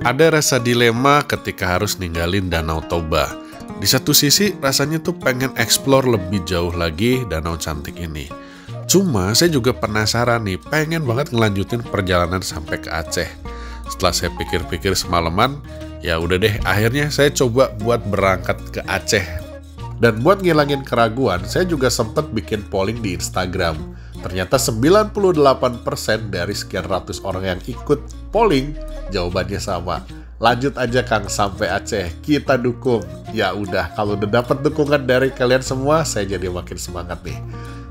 Ada rasa dilema ketika harus ninggalin Danau Toba. Di satu sisi rasanya tuh pengen explore lebih jauh lagi danau cantik ini. Cuma saya juga penasaran nih, pengen banget ngelanjutin perjalanan sampai ke Aceh. Setelah saya pikir-pikir semalaman, ya udah deh, akhirnya saya coba buat berangkat ke Aceh. Dan buat ngilangin keraguan, saya juga sempet bikin polling di Instagram. Ternyata 98% dari sekian ratus orang yang ikut polling, jawabannya sama. Lanjut aja Kang sampai Aceh, kita dukung. Ya udah, kalau udah dapat dukungan dari kalian semua, saya jadi makin semangat nih.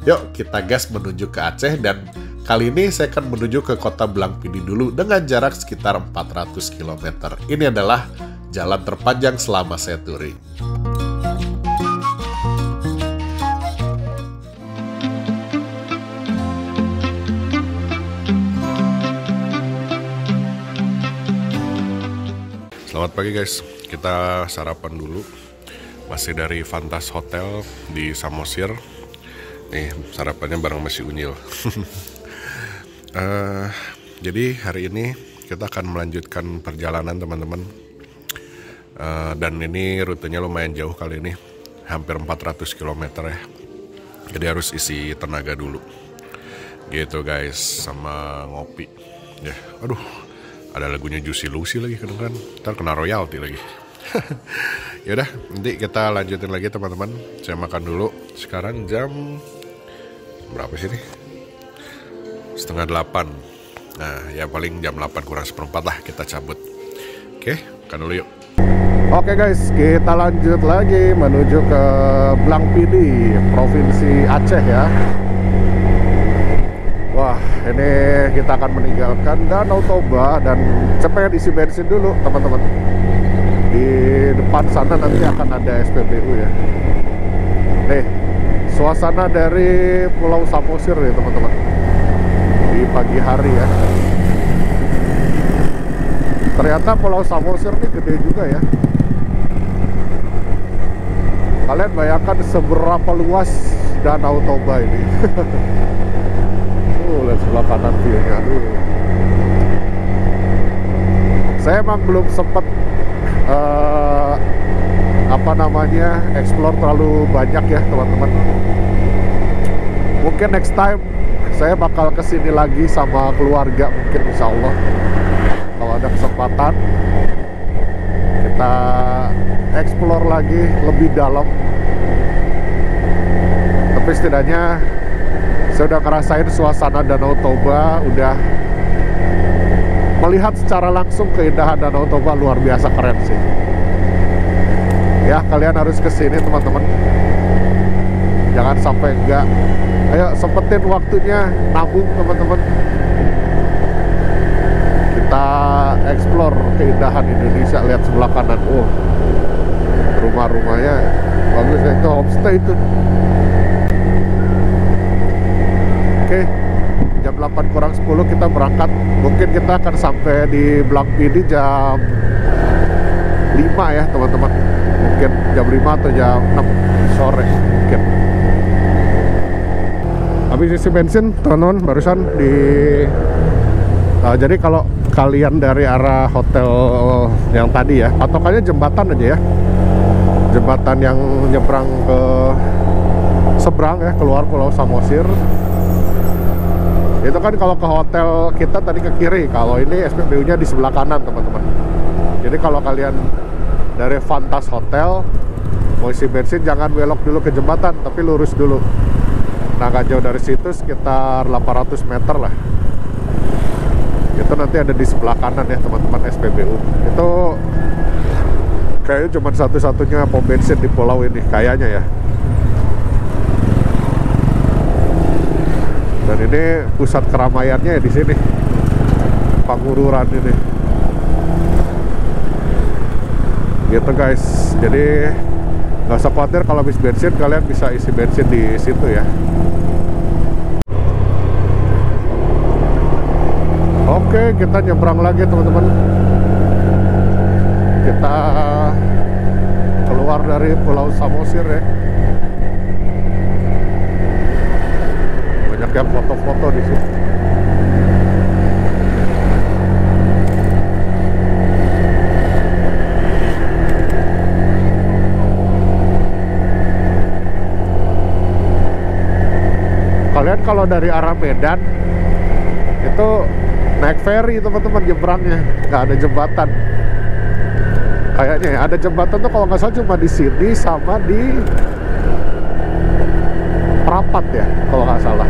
Yuk kita gas menuju ke Aceh, dan kali ini saya akan menuju ke kota Blangpidi dulu dengan jarak sekitar 400 km. Ini adalah jalan terpanjang selama saya touring. Selamat pagi guys, kita sarapan dulu. Masih dari Fantas Hotel di Samosir. Nih sarapannya bareng Mas Unyil. Jadi hari ini kita akan melanjutkan perjalanan teman-teman. Dan ini rutenya lumayan jauh kali ini, hampir 400 km ya. Jadi harus isi tenaga dulu. Gitu guys, sama ngopi. Ya, aduh. Ada lagunya Juicy Lucy lagi kedengeran, ntar kena royalti lagi. Yaudah, nanti kita lanjutin lagi teman-teman. Saya makan dulu. Sekarang jam berapa sih nih? 7:30. Nah, ya paling jam 8 kurang seperempat lah kita cabut. Oke, makan dulu yuk. Oke guys, kita lanjut lagi menuju ke Blangpidi, Provinsi Aceh ya. Wah, ini kita akan meninggalkan Danau Toba dan saya pengen isi bensin dulu teman-teman. Di depan sana nanti akan ada SPBU ya. Nih, suasana dari Pulau Samosir nih teman-teman. Di pagi hari ya. Ternyata Pulau Samosir ini gede juga ya. Kalian bayangkan seberapa luas Danau Toba ini. Lihat sebelah kanan view-nya. Aduh. Saya emang belum sempet explore terlalu banyak ya teman-teman. Mungkin next time saya bakal kesini lagi sama keluarga, mungkin insya Allah kalau ada kesempatan kita explore lagi lebih dalam. Tapi setidaknya saya udah ngerasain suasana Danau Toba, udah melihat secara langsung keindahan Danau Toba, luar biasa keren sih. Ya, kalian harus kesini teman-teman. Jangan sampai enggak. Ayo sempetin waktunya, nabung teman-teman. Kita explore keindahan Indonesia. Lihat sebelah kanan, rumah-rumahnya bagus ya, itu homestay itu. Oke, jam 8 kurang 10 kita berangkat. Mungkin kita akan sampai di Blangpidi jam 5 ya teman-teman. Mungkin jam 5 atau jam 6 sore mungkin. Habis isi bensin teman-teman barusan di jadi kalau kalian dari arah hotel yang tadi ya, patokannya jembatan aja ya. Jembatan yang nyebrang ke seberang ya, keluar Pulau Samosir. Itu kan kalau ke hotel kita tadi ke kiri, kalau ini SPBU-nya di sebelah kanan teman-teman. Jadi kalau kalian dari Fantas Hotel mau isi bensin, jangan belok dulu ke jembatan, tapi lurus dulu. Nah, gak jauh dari situ sekitar 800 meter lah. Itu nanti ada di sebelah kanan ya teman-teman SPBU. Itu kayaknya cuma satu-satunya pom bensin di pulau ini kayaknya ya. Dan ini pusat keramaiannya ya di sini, Pangururan ini. Gitu guys. Jadi nggak usah khawatir kalau habis bensin, kalian bisa isi bensin di situ ya. Oke, kita nyebrang lagi teman-teman. Kita keluar dari Pulau Samosir ya. Banyak yang foto-foto di sini. kalian kalau dari arah Medan itu naik ferry teman-teman, nyebrangnya nggak ada jembatan. Kayaknya ya, ada jembatan tuh kalau nggak salah cuma di sini sama di Prapat ya kalau nggak salah.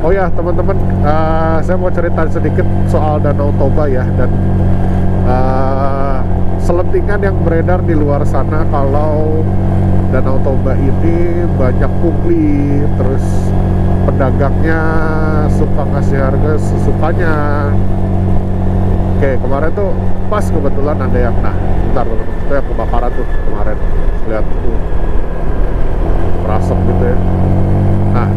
Oh ya teman-teman, saya mau cerita sedikit soal Danau Toba ya, dan selentingan yang beredar di luar sana kalau Danau Toba ini banyak pungli, terus pedagangnya suka ngasih harga sesukanya. Oke, kemarin tuh pas kebetulan ada yang, bentar teman-teman, itu yang kebakaran tuh kemarin, lihat tuh merasuk gitu ya. Nah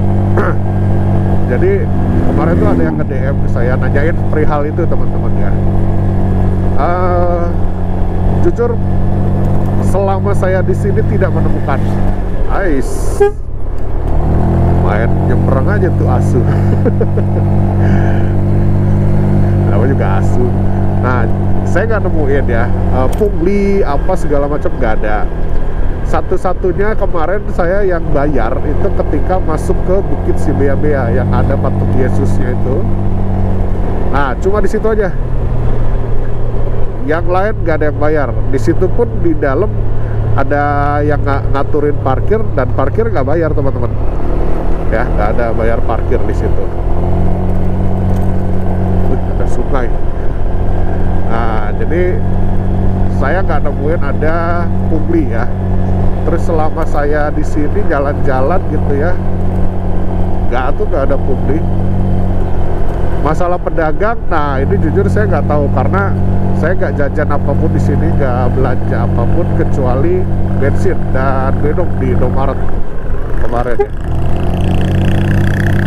jadi kemarin tuh ada yang nge-DM ke saya nanyain perihal itu teman-teman ya. Jujur selama saya di sini tidak menemukan. Main nyebrang aja tuh asu. Nama juga asu. Nah saya nggak nemuin ya pungli apa segala macam, nggak ada. Satu-satunya kemarin saya yang bayar itu ketika masuk ke Bukit Sibea-bea yang ada patung Yesusnya itu. Nah, cuma di situ aja. Yang lain nggak ada yang bayar. Di situ pun di dalam ada yang ngaturin parkir, dan parkir nggak bayar teman-teman. Ya, nggak ada bayar parkir di situ. Ada sungai. Nah, jadi saya nggak nemuin ada pungli ya. Terus selama saya di sini jalan-jalan gitu ya, nggak ada pungli. Masalah pedagang, nah ini jujur saya nggak tahu karena saya nggak jajan apapun di sini, nggak belanja apapun kecuali bensin dan minum di Indomaret kemarin ya.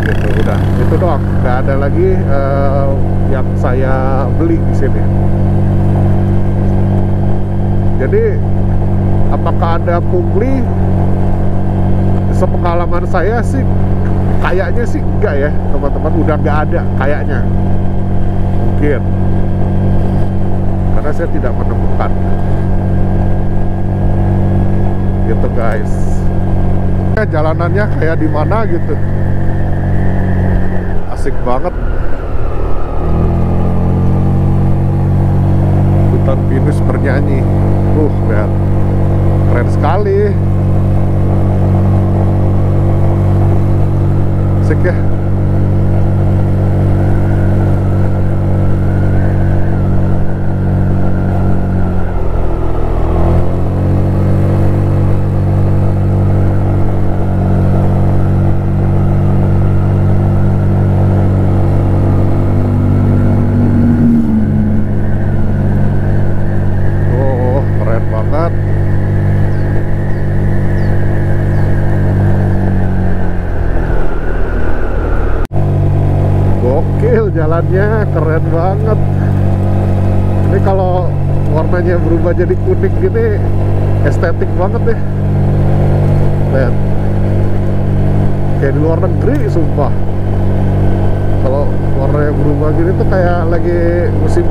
Gitu, udah itu doang, nggak ada lagi yang saya beli di sini. Jadi apakah ada pungli? Sepengalaman saya sih kayaknya sih enggak ya teman-teman, udah nggak ada kayaknya, mungkin karena saya tidak menemukan gitu guys. Jalanannya kayak di mana gitu, asik banget. Hutan pinus bernyanyi, lihat, keren sekali. Asik ya. Jalannya keren banget. Ini kalau warnanya berubah jadi kuning gini, estetik banget deh. Lihat, kayak di luar negeri sumpah. Kalau warnanya berubah gini tuh kayak lagi musim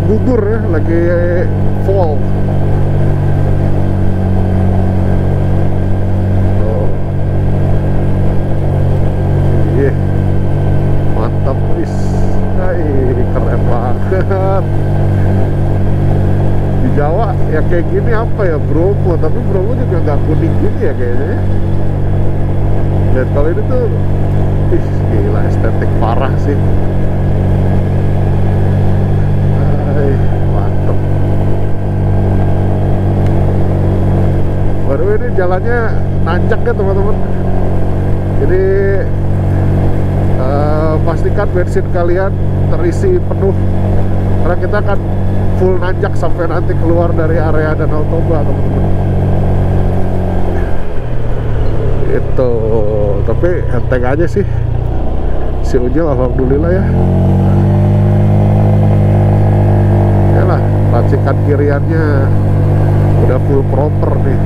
gugur ya, lagi fall. Keren banget. Di Jawa ya kayak gini apa ya, Bromo, tapi Bromo juga nggak kuning gini ya kayaknya. Dan kalau ini tuh gila, estetik parah sih. Mantep. Baru ini jalannya nanjak ya teman-teman. Jadi pastikan bensin kalian terisi penuh, karena kita akan full nanjak sampai nanti keluar dari area Danau Toba teman-teman. Itu tapi enteng aja sih si Ujil, alhamdulillah ya. Yalah, racikan kiriannya udah full proper nih.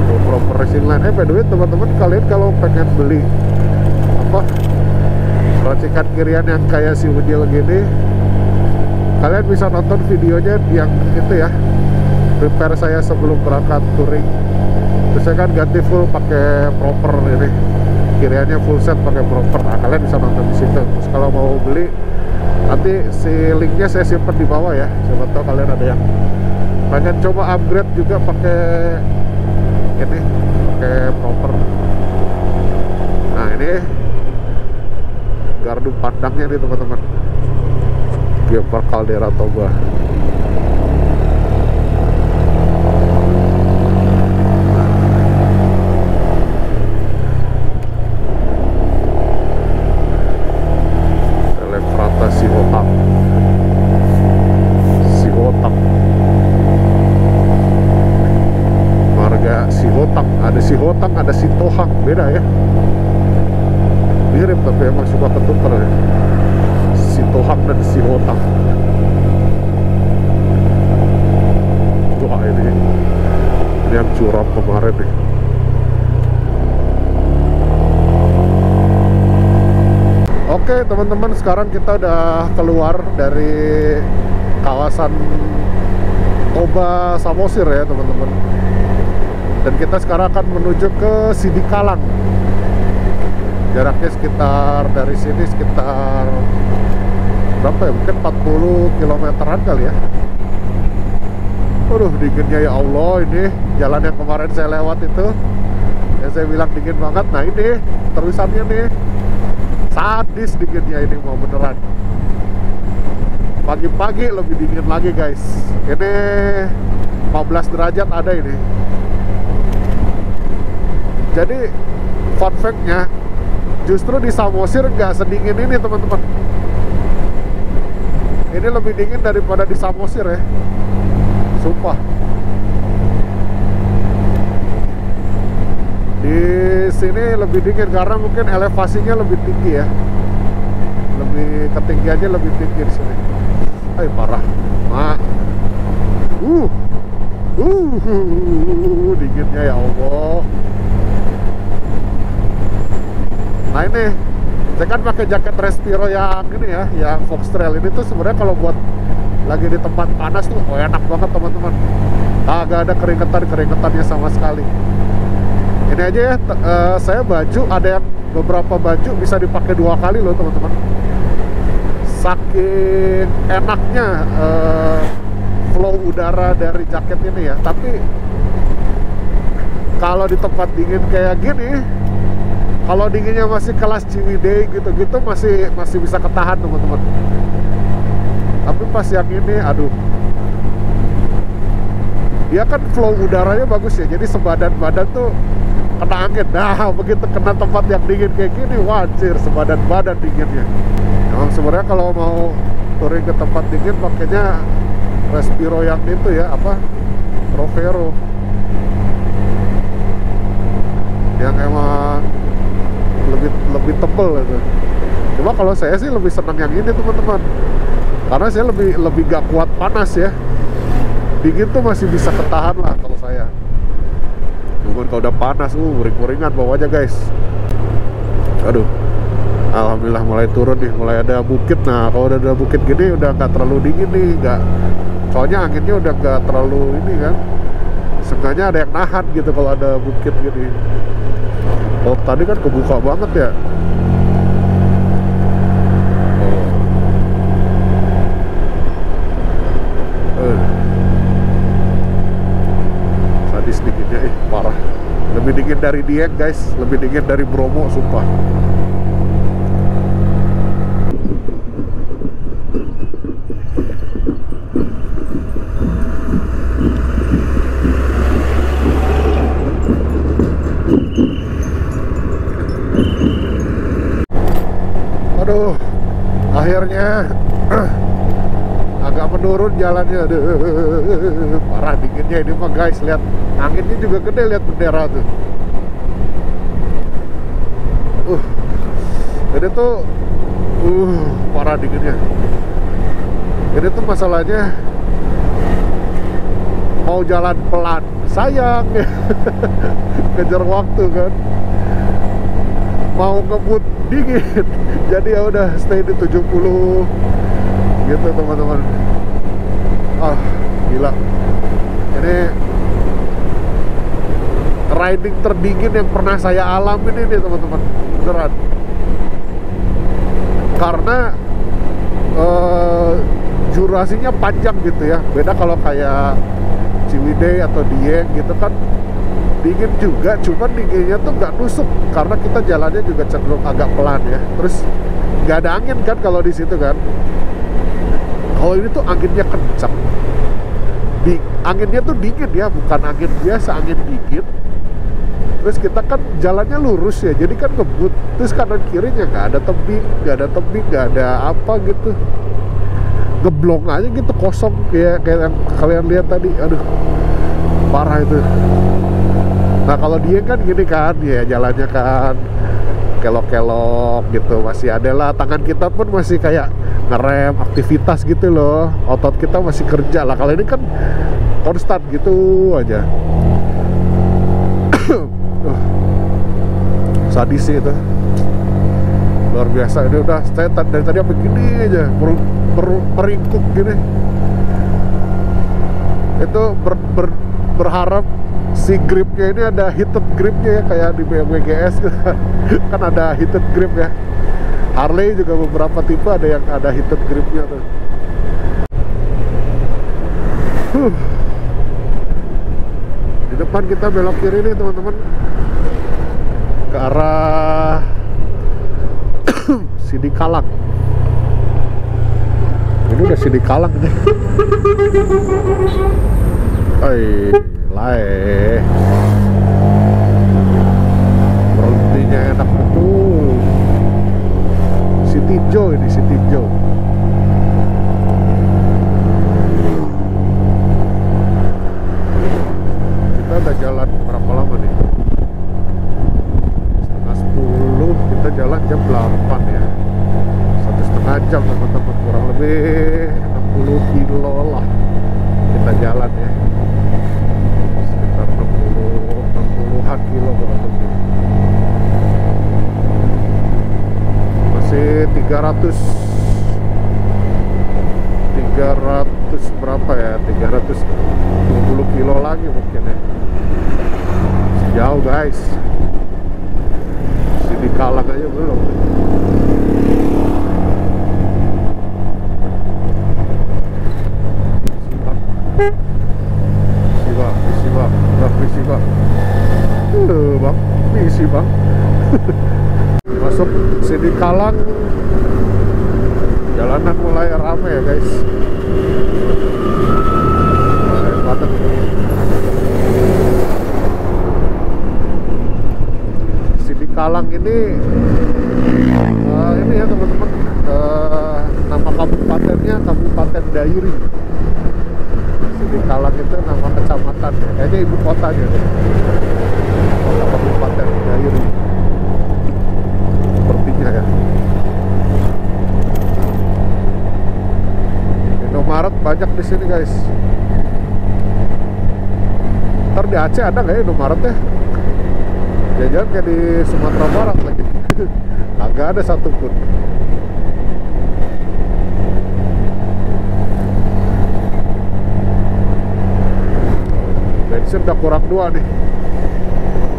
Full proper racing line. By the way teman-teman, kalian kalau pengen beli racikan kirian yang kayak si Ujil gini, Kalian bisa nonton videonya yang itu ya, prepare saya sebelum berangkat touring. Terus saya kan ganti full pakai proper ini, kiriannya full set pakai proper. Nah, kalian bisa nonton di situ. Terus kalau mau beli, nanti si linknya saya simpan di bawah ya. Siapa tahu kalian ada yang pengen coba upgrade juga pakai ini, pakai proper. Nah ini gardu pandangnya nih teman-teman, Geopard Caldera Toba. Teleprata Sihotam. Marga Sihotang, ada Sihotang, ada Sitohang, beda ya. Mirip tapi emang suka ketuker ya, Sitohang dan Sihotang. Wah ini yang curam kemarin nih. Oke teman-teman, sekarang kita udah keluar dari kawasan Toba Samosir ya teman-teman. Dan kita sekarang akan menuju ke Sidikalang. Jaraknya sekitar dari sini sekitar berapa ya? Mungkin 40 kilometeran kali ya. Aduh dinginnya ya Allah, ini jalan yang kemarin saya lewat itu yang saya bilang dingin banget. Nah ini terusannya nih, sadis dinginnya ini mau beneran. Pagi-pagi lebih dingin lagi guys. Ini 15 derajat ada ini. Jadi fun fact-nya, justru di Samosir nggak sedingin ini teman-teman. Ini lebih dingin daripada di Samosir ya, sumpah. Di sini lebih dingin karena mungkin elevasinya lebih tinggi ya, lebih ketinggiannya lebih tinggi di sini. Ay parah, dinginnya ya Allah. Nah ini, saya kan pakai jaket Respiro yang ini ya, yang Fox Trail ini tuh sebenarnya kalau buat lagi di tempat panas tuh enak banget teman-teman. Agak ada keringetannya sama sekali. Ini aja ya, saya baju ada yang beberapa baju bisa dipakai 2 kali loh teman-teman. Saking enaknya flow udara dari jaket ini ya. Tapi kalau di tempat dingin kayak gini, kalau dinginnya masih kelas Ciwidey gitu-gitu masih bisa ketahan teman-teman. Tapi pas yang ini, aduh, dia kan flow udaranya bagus ya, jadi sebadan-badan tuh kena angin. Nah begitu kena tempat yang dingin kayak gini, wajir sebadan-badan dinginnya. Emang sebenarnya kalau mau touring ke tempat dingin pakainya Respiro yang itu ya, apa, Provero, yang emang lebih tebel gitu. Cuma kalau saya sih lebih senang yang ini teman-teman, karena saya lebih gak kuat panas ya. Dingin tuh masih bisa ketahan lah kalau saya. Cuman kalau udah panas, uring-uringan bawahnya guys. Aduh, alhamdulillah mulai turun nih, mulai ada bukit. Nah kalau udah ada bukit gini udah nggak terlalu dingin nih, soalnya anginnya udah nggak terlalu ini kan. Seenggaknya ada yang nahan gitu kalau ada bukit gini. Oh tadi kan kebuka banget ya. Sadis dinginnya, parah. Lebih dingin dari Dieng guys, lebih dingin dari Bromo, sumpah. Aduh, akhirnya agak menurun jalannya. Aduh, parah dinginnya ini mah guys. Lihat anginnya juga gede, lihat bendera tuh. Jadi tuh parah dinginnya. Jadi tuh masalahnya mau jalan pelan, sayang ya. Kejar waktu kan. Mau ngebut dingin. Jadi ya udah stay di 70. gitu teman-teman. Ah, gila. Ini riding terdingin yang pernah saya alamin ini teman-teman, beneran. Karena durasinya panjang gitu ya. Beda kalau kayak Ciwidey atau Dieng gitu kan, dingin juga, cuman dinginnya tuh nggak nusuk karena kita jalannya juga cenderung agak pelan ya. Terus nggak ada angin kan kalau di situ kan. Kalau ini tuh anginnya kencang. Anginnya tuh dingin ya, bukan angin biasa, angin dingin. Terus kita kan jalannya lurus ya, jadi kan ngebut. Terus kanan kirinya nggak ada tebing, nggak ada apa gitu. Geblong aja gitu, kosong kayak yang kalian lihat tadi. Aduh, parah itu. Nah kalau dia kan gini kan, ya jalannya kan kelok-kelok gitu, masih ada lah, tangan kita pun masih kayak ngerem aktivitas gitu loh, otot kita masih kerja lah. Kalau ini kan konstan gitu aja. Sadis sih itu, luar biasa. Ini udah saya dari tadi apa gini aja meringkuk gini. Itu berharap si gripnya ini ada heated gripnya ya, kayak di BMW GS kan ada heated grip ya. Harley juga beberapa tipe ada yang ada heated gripnya tuh. Di depan kita belok kiri nih teman-teman, ke arah Sidikalang. Ini udah Sidikalang nih. Lae. Berhentinya enak betul. Sitijo ini, Sitijo. Kita udah jalan berapa lama nih? Setengah 10, kita jalan jam 8 ya. 1,5 jam teman-teman, kurang lebih 60 kilo lah kita jalan ya. Sekitar 60-an kilo kurang lebih. Masih 300 berapa ya, 320 kilo lagi mungkin ya. Masih jauh guys. Sidikalang aja belum. Bang, misi bang. Masuk Sidikalang, jalanan mulai rame ya guys. Mulai padat. Sidikalang ini ya teman-teman, nama kabupatennya Kabupaten Dairi. Sidikalang itu nama kecamatan ya, kayaknya ibu kotanya deh. Kota Kabupaten Dairi sepertinya ya. Indomaret banyak di sini guys. Ntar di Aceh ada nggak ya Indomaret ya? Jangan kayak di Sumatera Barat lagi. Agak ada satupun. Bensin udah kurang 2 nih.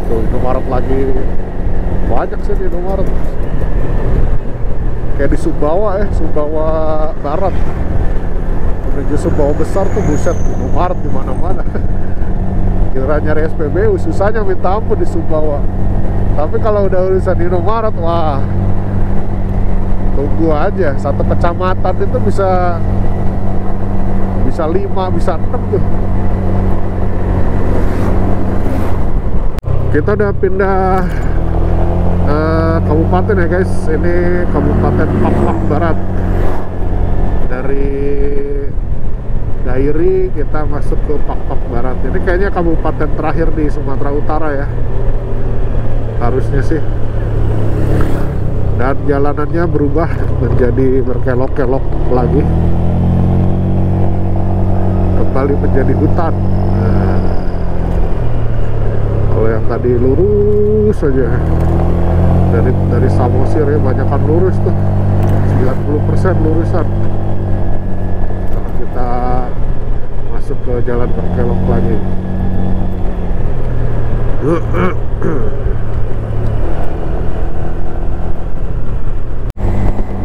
Tuh Indomaret lagi banyak sih di Indomaret. Kayak di Sumbawa ya, Sumbawa Barat menuju Sumbawa Besar tuh buset, Indomaret di mana-mana. Kira nyari SPBU susahnya minta ampun di Sumbawa. Tapi kalau udah urusan Indomaret, wah, tunggu aja. Satu kecamatan itu bisa 5, bisa 6 tuh. Kita udah pindah kabupaten ya guys. Ini Kabupaten Pak Barat. Dari Dairi kita masuk ke Pak Barat. Ini kayaknya kabupaten terakhir di Sumatera Utara ya, harusnya sih. Dan jalanannya berubah menjadi berkelok-kelok lagi, kembali menjadi hutan. Kalau yang tadi lurus aja dari Samosir ya, banyakan lurus tuh, 90% lurusan. ke jalan berkelok lagi.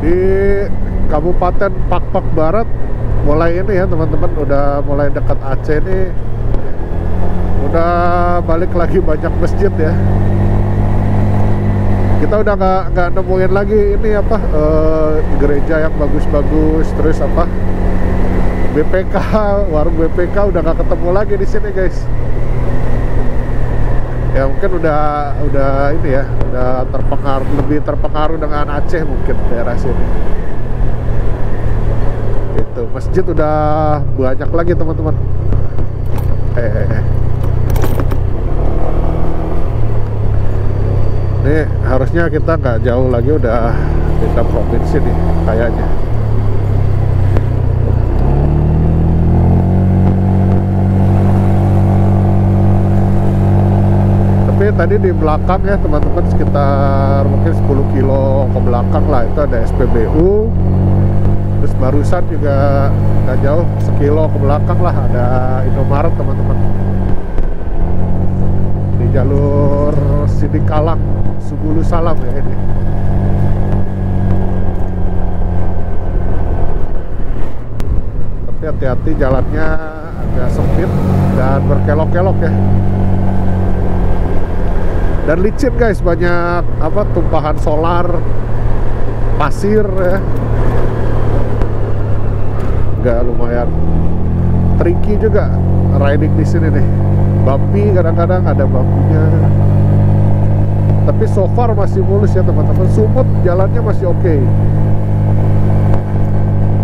Di Kabupaten Pakpak Barat mulai ini ya teman-teman, udah mulai dekat Aceh nih, udah balik lagi banyak masjid ya. Kita udah nggak nemuin lagi ini apa gereja yang bagus-bagus, terus apa BPK, warung BPK udah nggak ketemu lagi di sini guys. Ya mungkin udah ini ya, udah lebih terpengaruh dengan Aceh mungkin daerah sini. Itu masjid udah banyak lagi teman-teman. Ini harusnya kita nggak jauh lagi udah pindah provinsi nih kayaknya. Tapi tadi di belakang ya teman-teman, sekitar mungkin 10 kilo ke belakang lah itu ada SPBU. Terus barusan juga nggak jauh, sekilo ke belakang lah ada Indomaret teman-teman. Di jalur Sidikalang, Subulu Salam ya ini. Tapi hati-hati, jalannya agak sempit dan berkelok-kelok ya. Dan licin guys, banyak apa tumpahan solar, pasir ya. Agak lumayan tricky juga riding di sini nih. Bumpy, kadang-kadang ada bumpy-nya. Tapi so far masih mulus ya teman-teman. Sumut jalannya masih oke.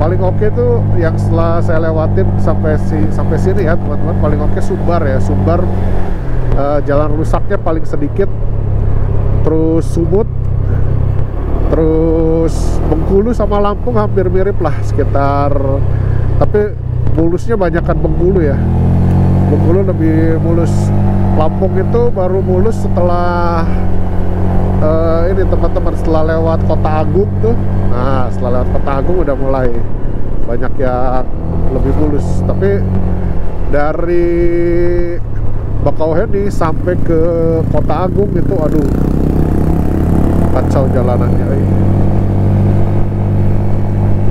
Paling oke tuh yang setelah saya lewatin sampai sini ya teman-teman. Paling oke Sumbar ya. Sumbar jalan rusaknya paling sedikit. Terus Sumut, terus Bengkulu sama Lampung hampir mirip lah, sekitar, tapi mulusnya banyakan Bengkulu ya. Bengkulu lebih mulus. Lampung itu baru mulus setelah ini teman-teman, setelah lewat Kota Agung tuh. Nah setelah lewat Kota Agung udah mulai banyak yang lebih mulus. Tapi dari Bakauheni sampai ke Kota Agung itu aduh kacau jalanannya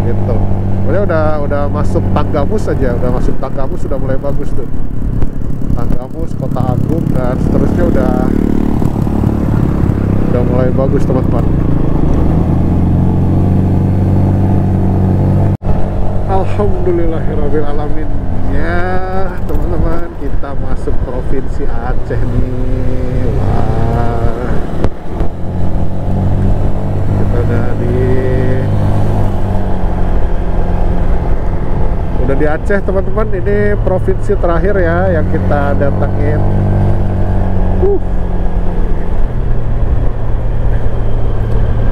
gitu. Pokoknya udah masuk Tanggamus aja, udah masuk Tanggamus sudah mulai bagus tuh. Tanggamus, Kota Agung dan seterusnya udah mulai bagus teman-teman. Alhamdulillahirabbil alamin. Ya teman-teman, kita masuk provinsi Aceh nih. Wah, kita udah di Aceh teman-teman. Ini provinsi terakhir ya yang kita datangin.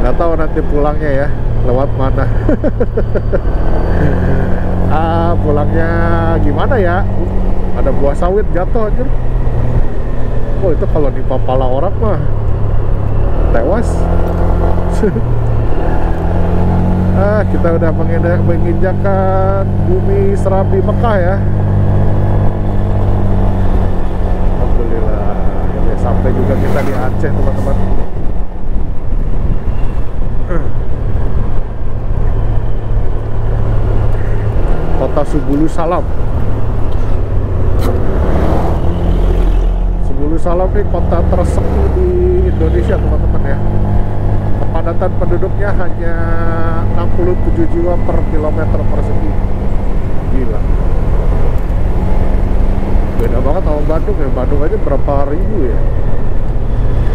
Nggak tahu nanti pulangnya ya lewat mana. Pulangnya gimana ya? Ada buah sawit jatuh aja. Oh itu kalau di pala orang mah tewas. Kita udah menginjakan bumi Serambi Mekah ya. Alhamdulillah. Ya, sampai juga kita di Aceh teman-teman. Kota Subulu Salam. Subulu Salam ini kota tersepi di Indonesia teman-teman ya. Kepadatan penduduknya hanya 67 jiwa per kilometer persegi. Gila. Beda banget sama Bandung ya. Bandung aja berapa ribu ya?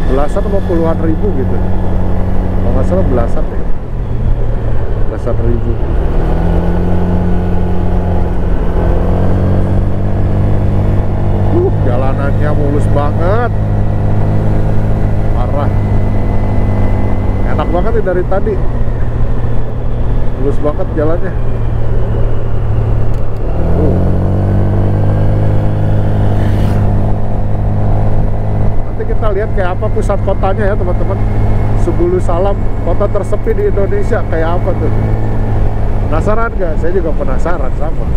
Belasan atau puluhan ribu gitu. Kalau nggak salah belasan ya. Belasan ribu. Jalanannya mulus banget, parah, enak banget nih dari tadi, mulus banget jalannya. Nanti kita lihat kayak apa pusat kotanya ya teman-teman. Subulu Salam, kota tersepi di Indonesia, kayak apa tuh? Penasaran gak? Saya juga penasaran sama.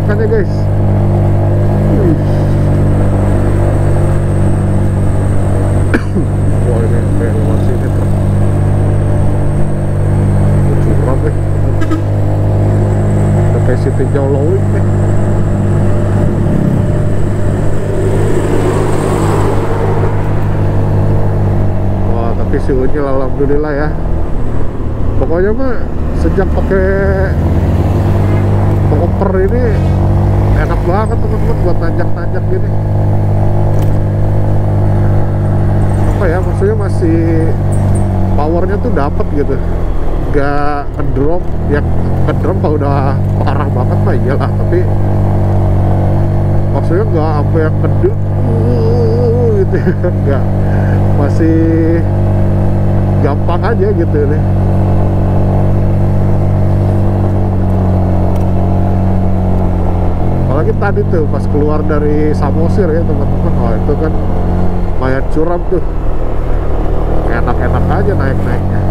tanjakannya guys. Wih. Wah ini kayak lewat sini tuh. Curam nih. Udah kayak City Jolowik nih. Wah tapi suhunya alhamdulillah ya. Pokoknya mah sejak pakai koper ini enak banget teman-teman buat nanjak-nanjak gini. Apa ya, maksudnya masih powernya tuh dapet gitu, nggak ngedrop. Ya ngedrop kalau udah parah banget mah iyalah, tapi maksudnya nggak apa yang ngedut gitu ya, nggak, masih gampang aja gitu nih. Apalagi tadi tuh pas keluar dari Samosir ya teman-teman, wah itu kan lumayan curam tuh, enak-enak aja naik-naiknya.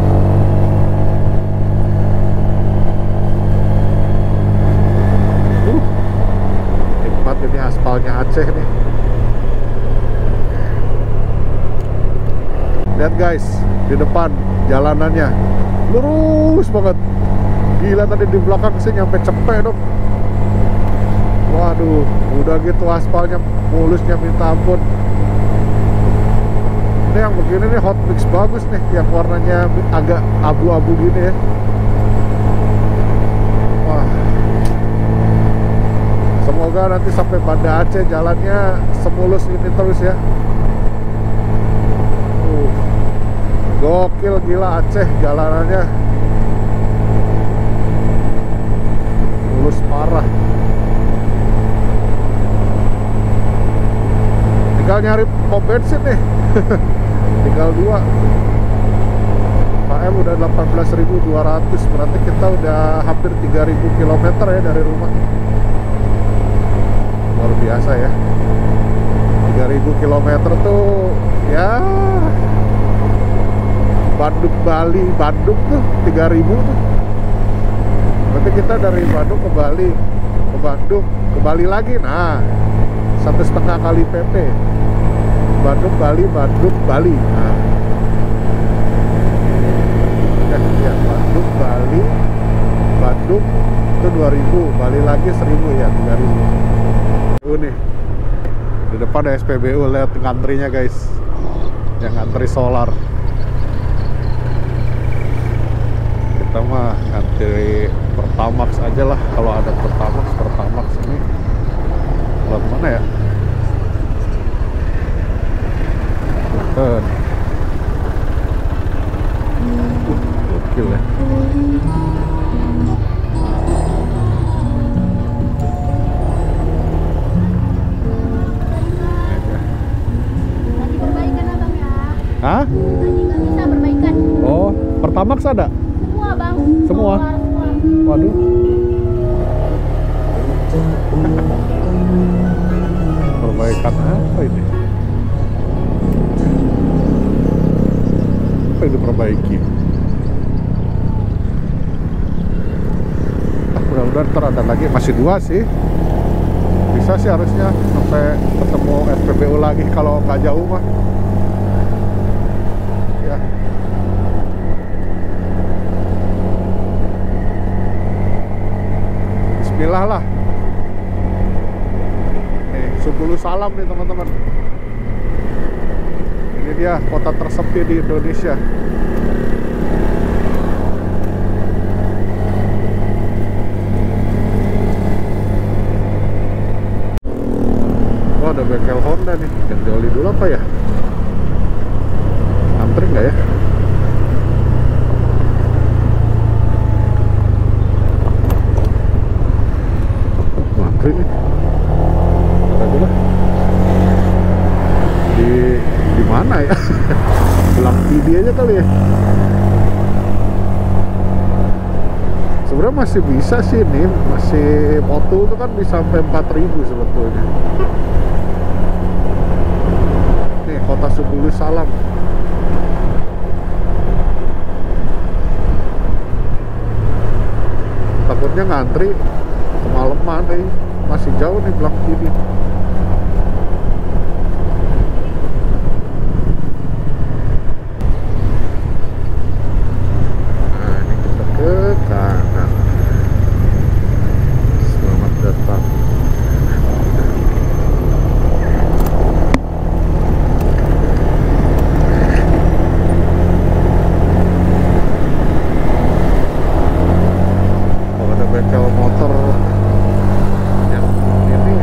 Nikmat ini aspalnya Aceh nih. Lihat guys, di depan jalanannya lurus banget. Gila, tadi di belakang sih nyampe Cepek dong. Waduh, udah gitu aspalnya mulusnya minta ampun. Ini yang begini nih hot mix bagus nih, yang warnanya agak abu-abu gini ya. Wah, semoga nanti sampai Banda Aceh jalannya semulus ini terus ya. Gokil, gila Aceh jalanannya mulus parah. Tinggal nyari pom bensin nih. Tinggal 2. KM udah 18.200, berarti kita udah hampir 3.000 km ya dari rumah. Luar biasa ya. 3.000 km tuh ya, Bandung Bali, Bandung tuh 3.000 tuh. Berarti kita dari Bandung ke Bali, ke Bandung, ke Bali lagi. Nah, 1,5 kali PP. Bandung Bali, Bandung Bali. Nah, ya Bandung Bali, Bandung itu 2.000, Bali lagi 1.000 ya, 3.000. Nih di depan ada SPBU, lihat ngantrinya guys, yang ngantri solar. Kita mah ngantri Pertamax aja lah, kalau ada Pertamax ini. Lewat mana ya? Gokil ya. Lagi perbaikan abang ya. Hah? Lagi nggak bisa perbaikan. Oh, Pertamax ada? Semua bang. Semua? Waduh. Perbaikan apa ini? Apa yang diperbaiki? Mudah-mudahan ntar ada lagi, masih 2 sih. Bisa sih harusnya sampai ketemu SPBU lagi kalau nggak jauh mah. Ya. Bismillah lah. Subulu Salam nih teman-teman. Ini dia kota tersepi di Indonesia. Oh, ada bengkel Honda nih. Ganti oli dulu apa ya? Antri nggak ya? Antri nih. Di mana ya? Bilang PD aja kali ya. Sebenarnya masih bisa sih nih, masih moto itu kan bisa sampai 4.000 sebetulnya. Nih kota Subulu Salam. Takutnya ngantri kemalaman nih. masih jauh nih Blang Pidi. Nah, ini kita ke kanan. Selamat datang. Kalau ada bengkel motor yang ini,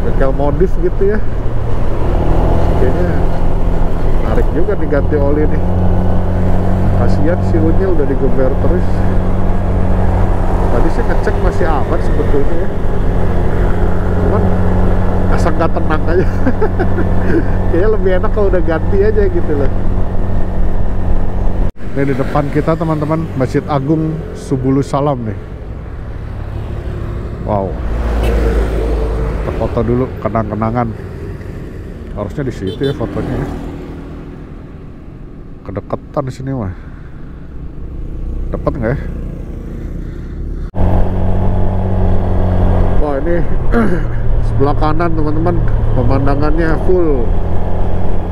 bengkel modif gitu ya, kayaknya menarik juga nih ganti oli nih. Kasihan si Unyil udah digeber terus. Tadi sih ngecek masih aman sebetulnya ya, cuman asal nggak tenang aja. Kayaknya lebih enak kalau udah ganti aja gitu loh. Ini di depan kita teman-teman, Masjid Agung Subulu Salam nih. Wow, kita foto dulu kenang-kenangan. Harusnya di situ ya fotonya ya. Kedekatan di sini mah. Dapat nggak ya? Wah, ini sebelah kanan teman-teman, pemandangannya full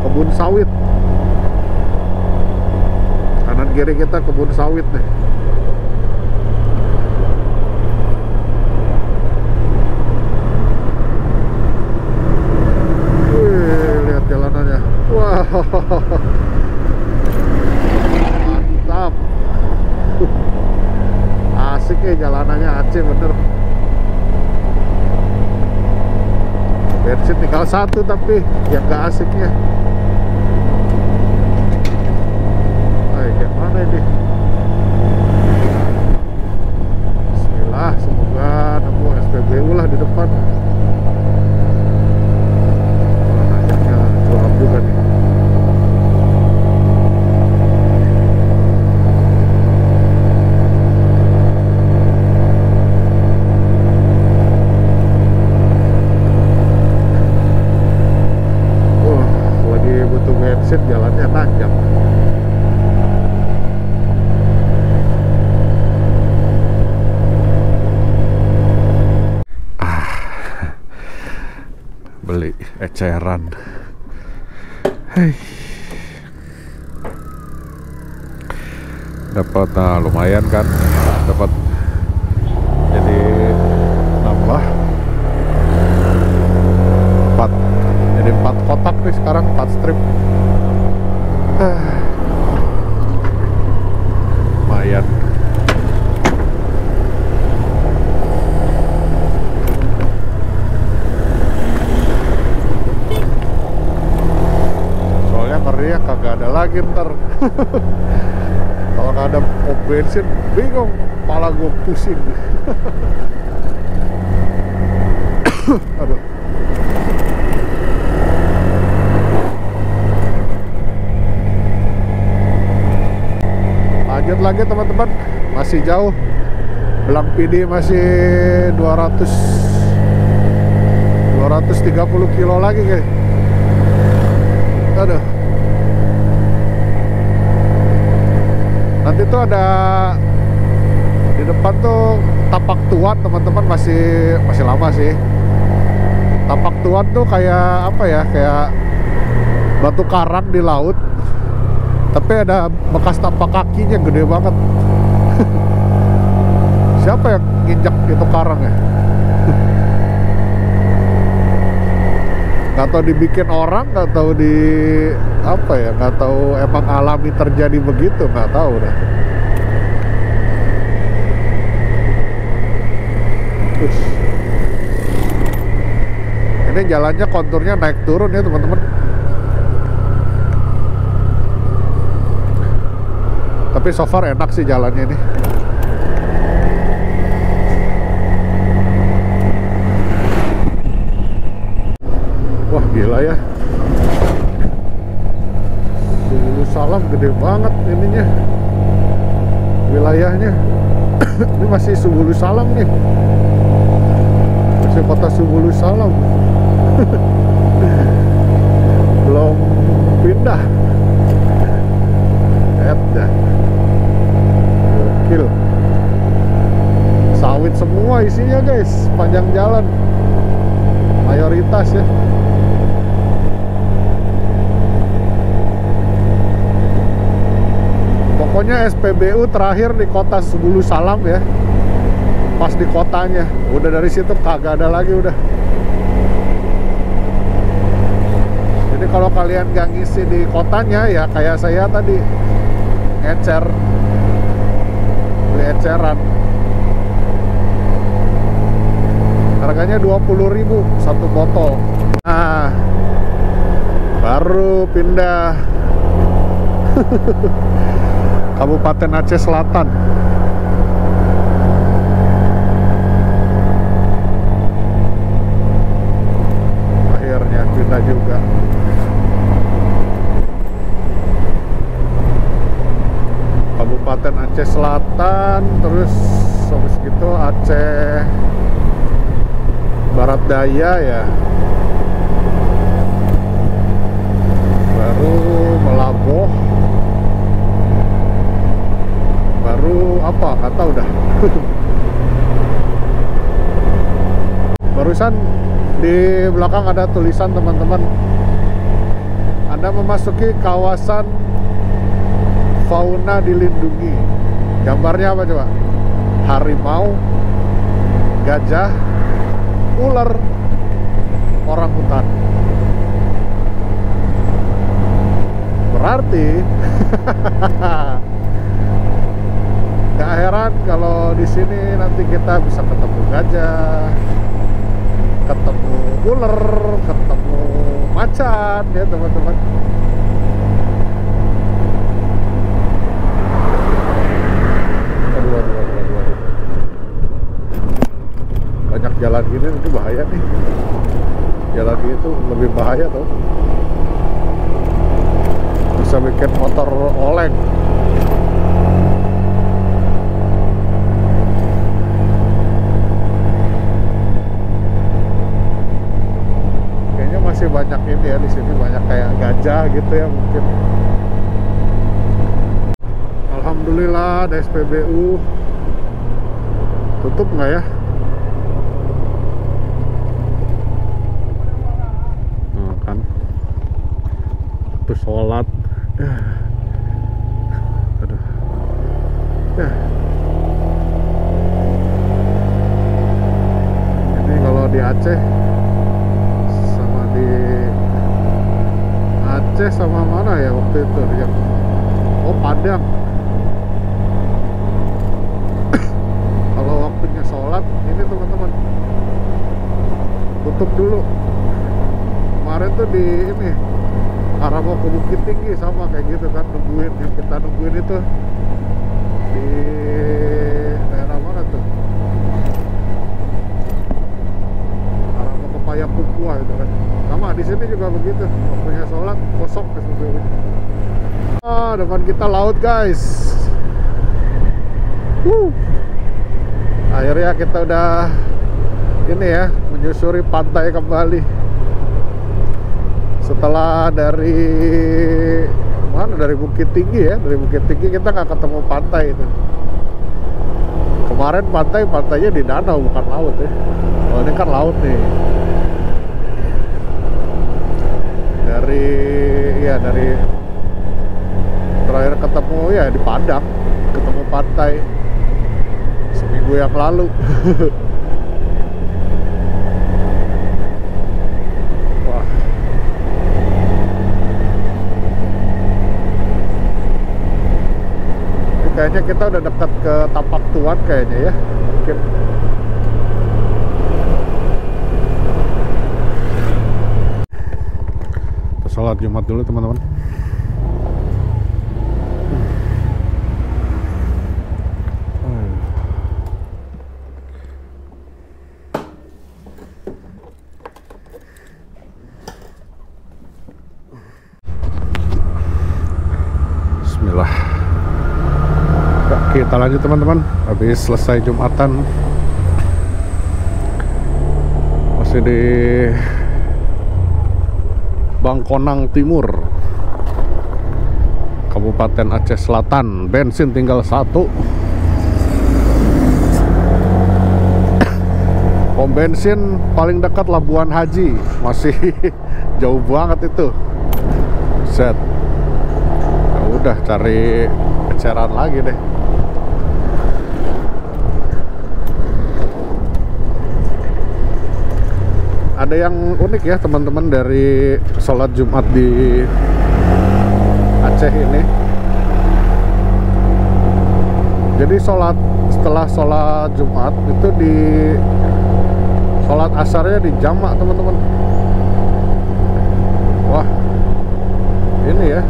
kebun sawit. Kanan kiri kita kebun sawit nih. Wih, lihat jalanannya. Wah, mantap. Asik ya jalanannya, Aceh bener. Bensin tinggal satu tapi yang gak asiknya. Kayak mana ini? Bismillah, semoga nemu SPBU lah di depan. Wah, akhirnya curam juga nih. Wah, lagi butuh bensin, jalannya nanjak. Beli eceran. Hei, dapat lumayan kan, dapat jadi nambah 4, jadi 4 kotak nih sekarang, 4 strip. Lumayan. Ya kagak ada lagi ntar. Kalau nggak ada pom bensin bingung, kepala gue pusing. Aduh. Lanjut lagi teman-teman, masih jauh. Blang Pidi masih 230 kilo lagi guys. Aduh. Nanti tuh ada di depan tuh Tapak Tuan teman-teman, masih lama sih. Tapak Tuan tuh kayak apa ya, kayak batu karang di laut, tapi ada bekas tapak kakinya gede banget. Siapa yang nginjak itu karang ya? Nggak tahu dibikin orang, nggak tahu di apa ya, nggak tahu emang alami terjadi begitu, nggak tahu dah. Ini jalannya konturnya naik turun ya teman-teman. Tapi so far enak sih jalannya ini. Wah gila ya, Subulu Salam gede banget ininya, wilayahnya. Ini masih Subulu Salam nih, masih kota Subulu Salam. Belum pindah. Dah gokil. Sawit sawit semua isinya guys, panjang jalan mayoritas ya. Pokoknya SPBU terakhir di kota Sebulu Salam ya, pas di kotanya. Udah dari situ kagak ada lagi udah. Jadi kalau kalian gak ngisi di kotanya ya kayak saya tadi, beli eceran. Harganya 20.000 satu botol. Nah, baru pindah Kabupaten Aceh Selatan. Akhirnya pindah juga. Kabupaten Aceh Selatan, terus habis gitu Aceh Barat Daya ya. Baru Melaboh. Baru apa? Nggak tahu dah. Barusan di belakang ada tulisan teman-teman. Anda memasuki kawasan fauna dilindungi. Gambarnya apa coba? Harimau, gajah, ular, orangutan. Berarti gak heran kalau di sini nanti kita bisa ketemu gajah, ketemu ular, ketemu macan ya teman-teman. Aduh. Banyak jalan gini nanti bahaya nih. Jalan gitu lebih bahaya tuh. Bisa bikin motor oleng. Masih banyak ini ya di sini, banyak kayak gajah gitu ya mungkin. Alhamdulillah ada SPBU. Tutup nggak ya? Nah, kan terus sholat. Aduh. Ini kalau di Aceh sama mana ya waktu itu yang Padang. Kalau waktunya sholat ini teman-teman tutup dulu. Kemarin tuh di ini arah mau ke Bukit Tinggi sama kayak gitu kan, nungguin yang kita nungguin itu di daerah mana tuh, arah mau ke Payakumbuh itu kan. Sama di sini juga begitu, waktunya sholat kosong SPBU. Depan kita laut guys. Akhirnya kita udah ini ya, menyusuri pantai kembali. Setelah dari mana, dari Bukit Tinggi ya, dari Bukit Tinggi kita nggak ketemu pantai itu. Kemarin pantainya di danau bukan laut ya. Oh ini kan laut nih. Dari terakhir ketemu ya di Padang, ketemu pantai seminggu yang lalu. Wah, ini kayaknya kita udah dekat ke Tapak Tuan kayaknya ya, mungkin. Sholat Jumat dulu teman-teman. Bismillah. Kita lanjut teman-teman. Habis selesai Jumatan, masih di Bangkonang Timur, Kabupaten Aceh Selatan. Bensin tinggal 1. Pom bensin paling dekat Labuan Haji, masih jauh banget itu. Set. Ya udah cari eceran lagi deh. Ada yang unik ya teman-teman dari sholat Jumat di Aceh ini. Jadi setelah sholat Jumat itu di sholat asarnya di jamak teman-teman. Wah, ini ya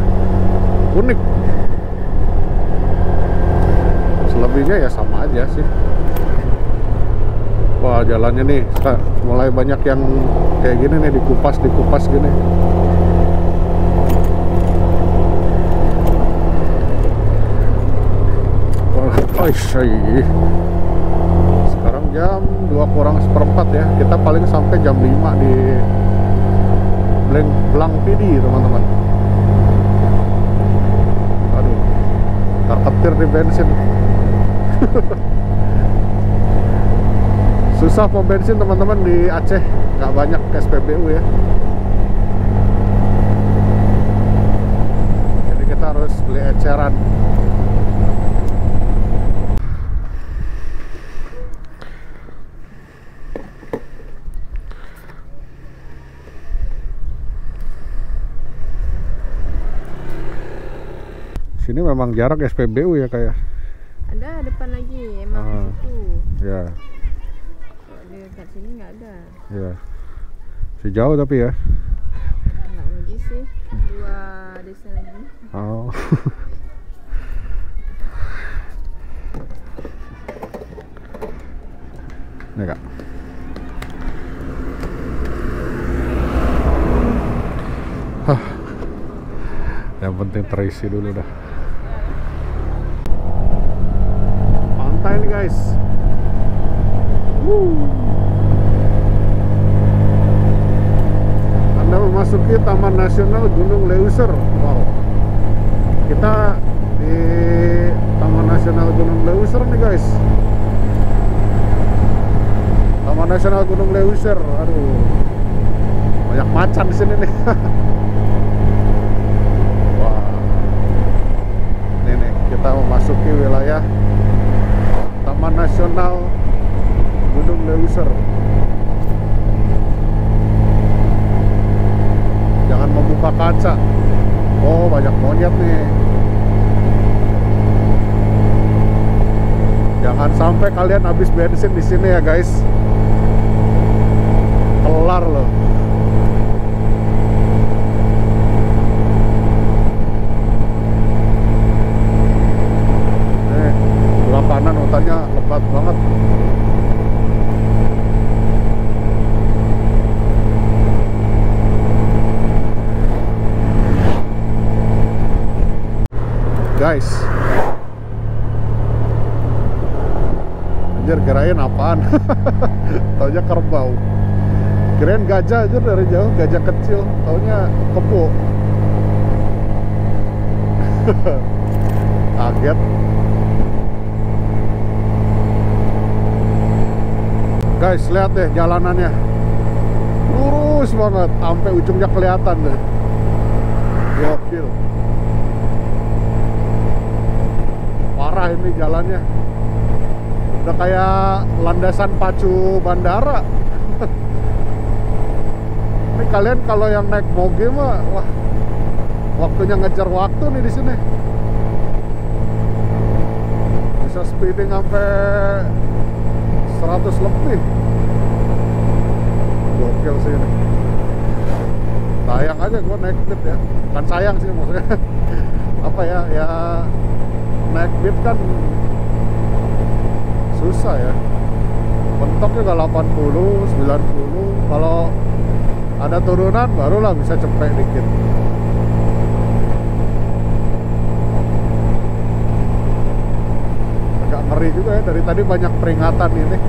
unik. Selebihnya ya sama aja sih. Wah, jalannya nih mulai banyak yang kayak gini nih, dikupas gini. Wah, sekarang jam 2:04 ya. Kita paling sampai jam 5 di Blang Pidi teman-teman. Aduh, terketir di bensin. Susah pom bensin teman-teman di Aceh, nggak banyak SPBU ya. Jadi kita harus beli eceran. Sini memang jarak SPBU ya kayak. Ada depan lagi, emang situ. Ya. Dekat sini nggak ada. Ya. Sejauh tapi ya. Nggak lagi sih, 2 desa lagi. Oh. Nih kak. Hah. Yang penting terisi dulu dah. Pantai nih guys. Anda memasuki Taman Nasional Gunung Leuser. Wow. Kita di Taman Nasional Gunung Leuser nih guys. Taman Nasional Gunung Leuser. Aduh. Banyak macan di sini nih. Wah. Ini kita memasuki wilayah Taman Nasional Gunung Leuser. Jangan membuka kaca. Oh, banyak monyet nih. Jangan sampai kalian habis bensin di sini ya guys. Kelar loh. Sebelah kanan hutannya lebat banget. Guys, anjir kirain apaan. Taunya kerbau. Kirain gajah aja dari jauh, gajah kecil. Taunya kebo. Kaget. Guys, lihat deh jalanannya. Lurus banget, sampai ujungnya kelihatan deh. Gokil. Parah ini jalannya. Udah kayak landasan pacu bandara. Ini kalian kalau yang naik moge mah, wah, waktunya ngejar waktu nih di sini. Bisa speeding sampai 100 lebih. Gokil sih ini. Sayang aja gue naik beat ya. Kan sayang sih maksudnya. Apa ya, ya naik beat kan susah ya. Mentok juga 80, 90. Kalau ada turunan barulah bisa cepet dikit. Agak ngeri juga ya, dari tadi banyak peringatan ini.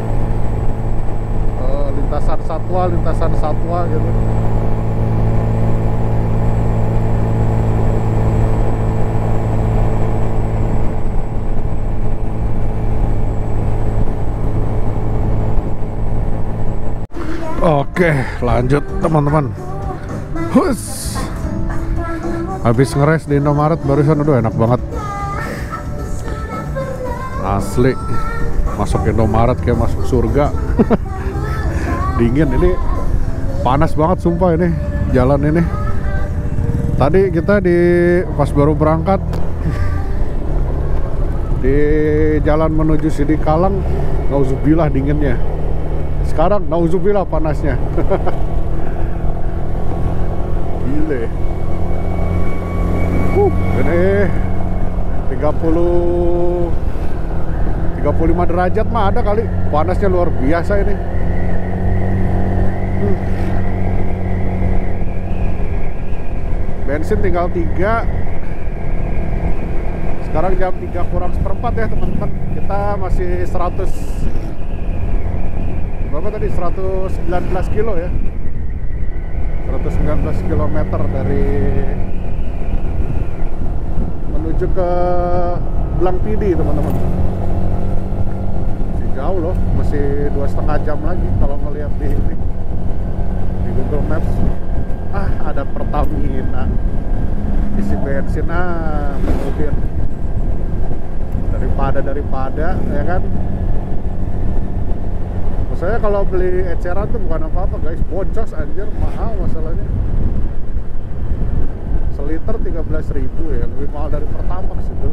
Lintasan satwa gitu. Oke, lanjut teman-teman. Hus. Habis ngeres di Indomaret barusan, aduh enak banget. Asli, masuk Indomaret kayak masuk surga. Dingin ini, panas banget sumpah ini jalan ini. Tadi kita pas baru berangkat di jalan menuju Sidikalang, nauzubillah dinginnya. Sekarang nauzubillah panasnya. Gile. Ini 35 derajat mah ada kali. Panasnya luar biasa ini. Bensin tinggal 3. Sekarang jam 3 kurang seperempat ya teman-teman. Kita masih 100 berapa tadi? 119 kilo ya. 119 kilometer dari menuju ke Blang Pidi teman-teman. Masih jauh loh, masih 2,5 jam lagi kalau ngelihat di Google Maps. Ada Pertamina, isi bensin mobil daripada ya kan. Maksudnya kalau beli eceran tuh bukan apa-apa guys, boncos anjir, mahal masalahnya. Seliter 13.000 ya, lebih mahal dari Pertamax itu.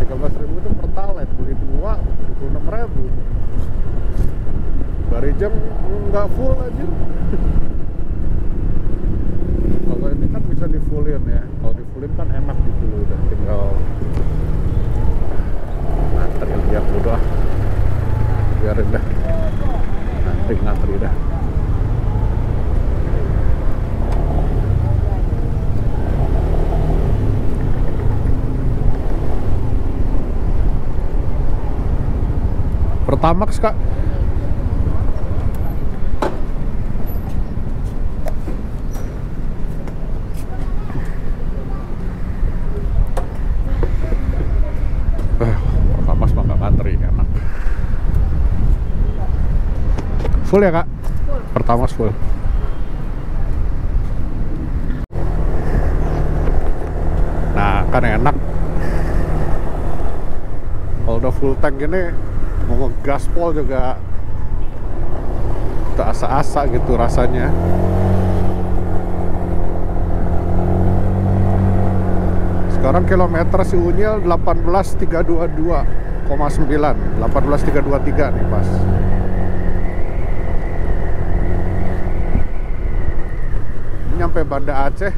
13.000 itu Pertalite, beli 2 26.000. Barijeng nggak full aja. Kalau ini kan bisa di fullin ya. Kalau di fullin kan enak gitu loh, udah tinggal ngantri aja udah. Biarin dah. Ngantri dah. Pertamax Kak. Pertamax mah nggak ngantri, enak. Full ya Kak? Full. Pertamax full. Nah kan enak. Kalau udah full tank gini, mau ngegaspol juga tak asa-asa gitu rasanya. Sekarang kilometer si Unyil 18.322,9, 18.323 nih pas. Nyampe Banda Aceh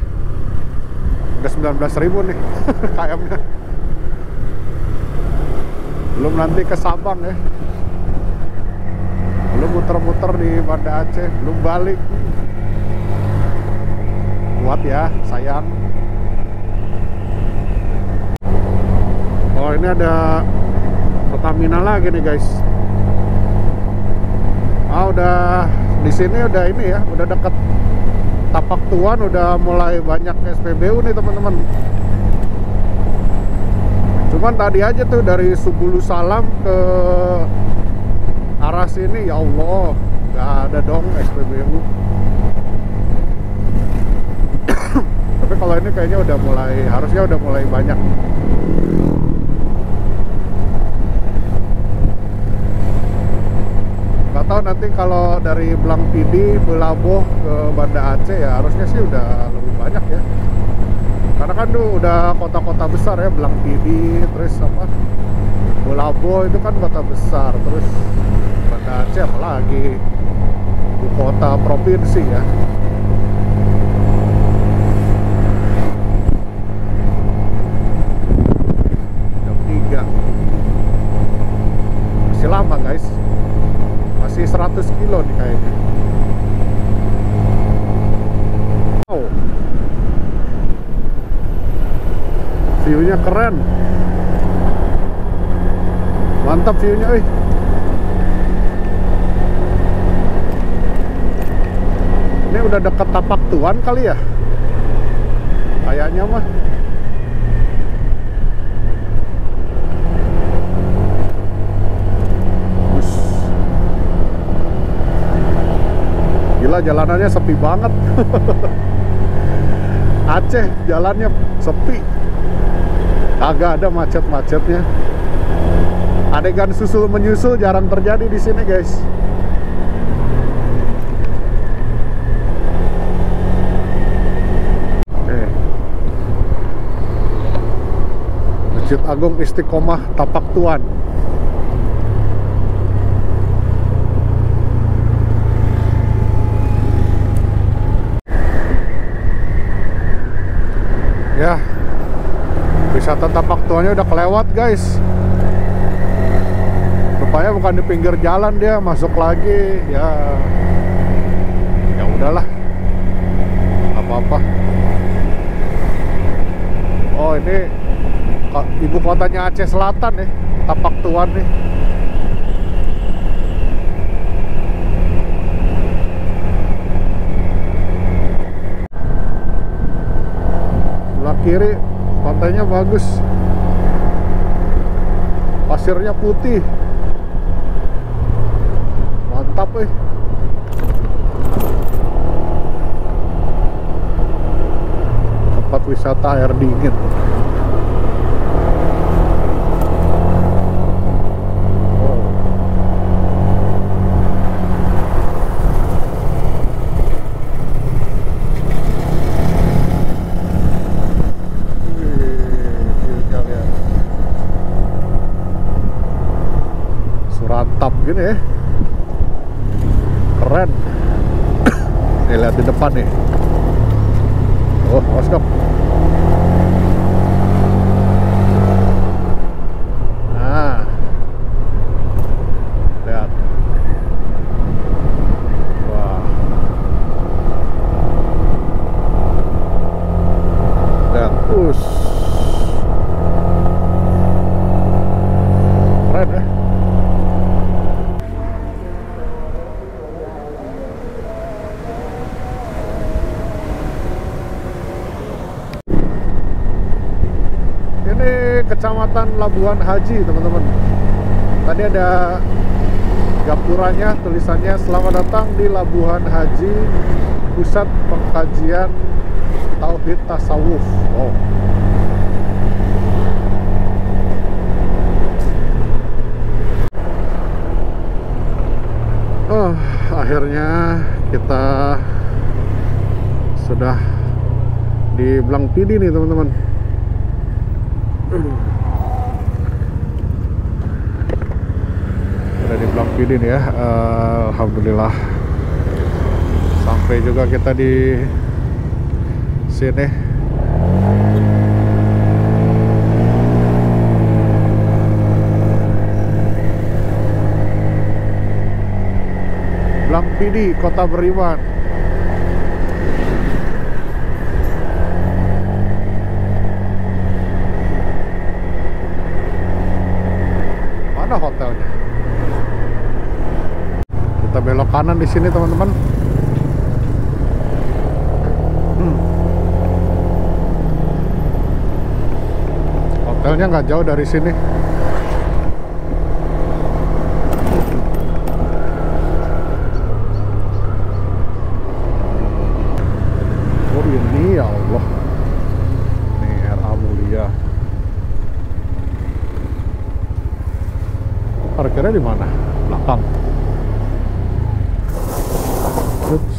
udah 19.000 nih KM-nya. Belum nanti ke Sabang ya. Belum muter-muter di Banda Aceh, belum balik. Kuat ya, sayang. Oh, ini ada Pertamina lagi nih guys. Udah di sini udah ini ya, udah deket Tapak Tuan, udah mulai banyak SPBU nih teman-teman. Cuman tadi aja tuh dari Subulu Salam ke arah sini, ya Allah, nggak ada dong SPBU. Tapi kalau ini kayaknya udah mulai, harusnya udah mulai banyak. Nggak tahu nanti kalau dari Blang Pidi, Belaboh ke Banda Aceh ya harusnya sih udah lebih banyak ya. Karena kan tuh udah kota-kota besar ya, Blang Pidi, terus apa, Belaboh itu kan kota besar, terus Banda Aceh apalagi ibu kota provinsi ya. Jam 3 masih lama guys, masih 100 kilo nih kayaknya. View-nya keren, mantap view-nya. Ini udah deket Tapak Tuan kali ya, kayaknya mah. Gila, jalanannya sepi banget. Aceh jalannya sepi, agak ada macet-macetnya. Adegan susul menyusul jarang terjadi di sini, guys. Masjid Agung Istiqomah Tapak Tuan. Ya, wisata Tapak Tuannya udah kelewat, guys. Rupanya bukan di pinggir jalan, dia masuk lagi. Ya udahlah, nggak apa-apa. Oh, ini ibu kotanya Aceh Selatan nih, Tapak Tuan nih. Sebelah kiri pantainya bagus, pasirnya putih, mantap tempat wisata air dingin. Surantap gini ya, keren. Nih, lihat di depan nih. Oh, awas dong. Nah, lihat. Wah, lihat, keren ya. Kecamatan Labuhan Haji, teman-teman. Tadi ada gapuranya, tulisannya selamat datang di Labuhan Haji, pusat pengkajian tauhid tasawuf. Akhirnya kita sudah di Blang Pidi nih, teman-teman. Udah di Blang Pidi nih ya. Alhamdulillah sampai juga kita di sini. Blang Pidi, Kota Beriman. Hotelnya. Kita belok kanan di sini, teman-teman. Hotelnya nggak jauh dari sini. Oh, ini ya Allah. Ini RA Mulia. Parkirnya di mana? Belakang. Ups.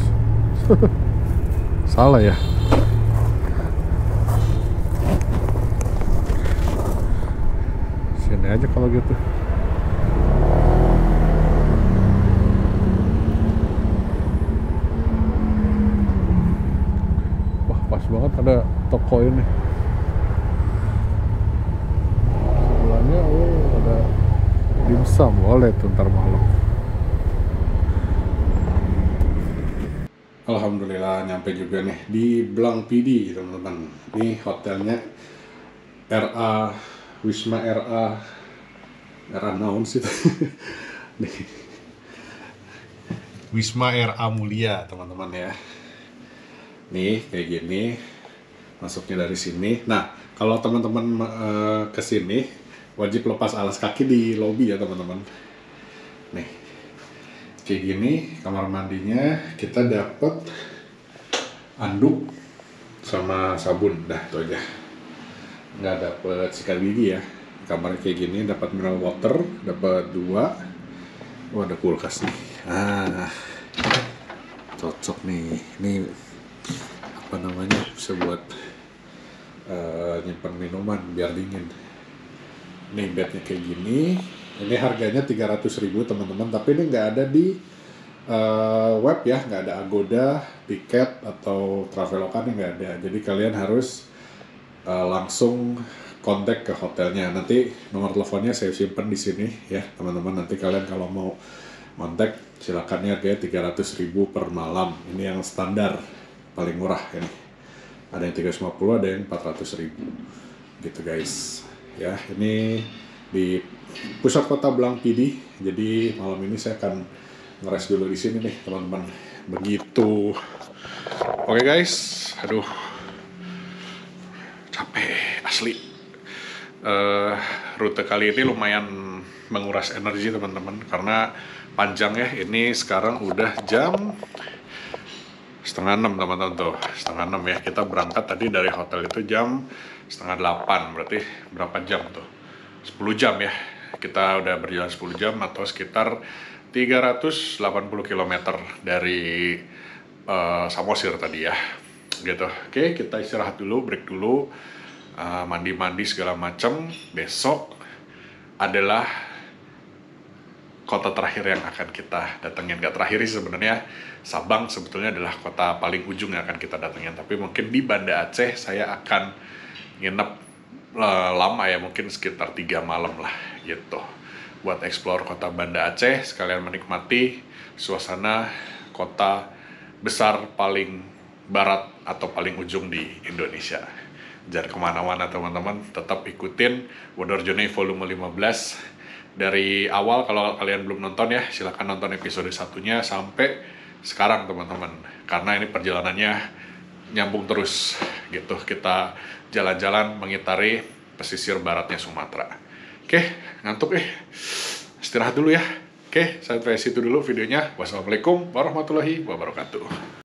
Salah ya. Sini aja kalau gitu. Wah, pas banget ada toko ini. Sebelahnya ada dimsum, boleh tuh ntar malam. Alhamdulillah nyampe juga nih di Blang Pidi, teman-teman. Ini hotelnya RA Wisma RA naon sih. Nih. Wisma RA Mulia, teman-teman ya. Nih kayak gini, masuknya dari sini. Nah, kalau teman-teman ke sini wajib lepas alas kaki di lobi ya, teman-teman. Nih, kayak gini kamar mandinya. Kita dapat anduk sama sabun, dah itu aja. Nggak dapet sikat gigi ya. Kamarnya kayak gini, dapat mineral water, dapat 2. Oh, ada kulkas nih. Cocok nih. Ini apa namanya, bisa buat nyimpan minuman biar dingin. Nih bednya kayak gini. Ini harganya 300.000 teman-teman, tapi ini nggak ada di web ya, nggak ada Agoda, tiket atau Traveloka, ini nggak ada. Jadi kalian harus langsung kontak ke hotelnya. Nanti nomor teleponnya saya simpan di sini ya teman-teman. Nanti kalian kalau mau kontak silakan ya, harganya 300.000 per malam. Ini yang standar paling murah ini. Ada yang 350, ada yang 400.000 gitu guys. Ya, ini di pusat kota Blangpidi. Jadi malam ini saya akan ngeres dulu di sini nih teman-teman. Begitu. Oke guys, aduh capek asli. Rute kali ini lumayan menguras energi teman-teman, karena panjang ya. Ini sekarang udah jam 5:30 teman-teman tuh, 5:30 ya. Kita berangkat tadi dari hotel itu jam 7:30, berarti berapa jam tuh? 10 jam ya. Kita udah berjalan 10 jam atau sekitar 380 km dari Samosir tadi ya. Gitu. Oke, kita istirahat dulu, break dulu. Mandi-mandi segala macam. Besok adalah kota terakhir yang akan kita datengin. Gak terakhir sih sebenarnya, Sabang sebetulnya adalah kota paling ujung yang akan kita datengin. Tapi mungkin di Banda Aceh saya akan nginep lama ya, mungkin sekitar 3 malam lah gitu. Buat explore kota Banda Aceh, sekalian menikmati suasana kota besar paling barat atau paling ujung di Indonesia. Jangan kemana-mana teman-teman, tetap ikutin Wonder Journey volume 15 dari awal. Kalau kalian belum nonton ya, silahkan nonton episode 1-nya sampai sekarang teman-teman, karena ini perjalanannya nyambung terus gitu. Kita jalan-jalan mengitari pesisir baratnya Sumatera. Oke, ngantuk istirahat dulu ya. Oke, sampai situ dulu videonya. Wassalamualaikum warahmatullahi wabarakatuh.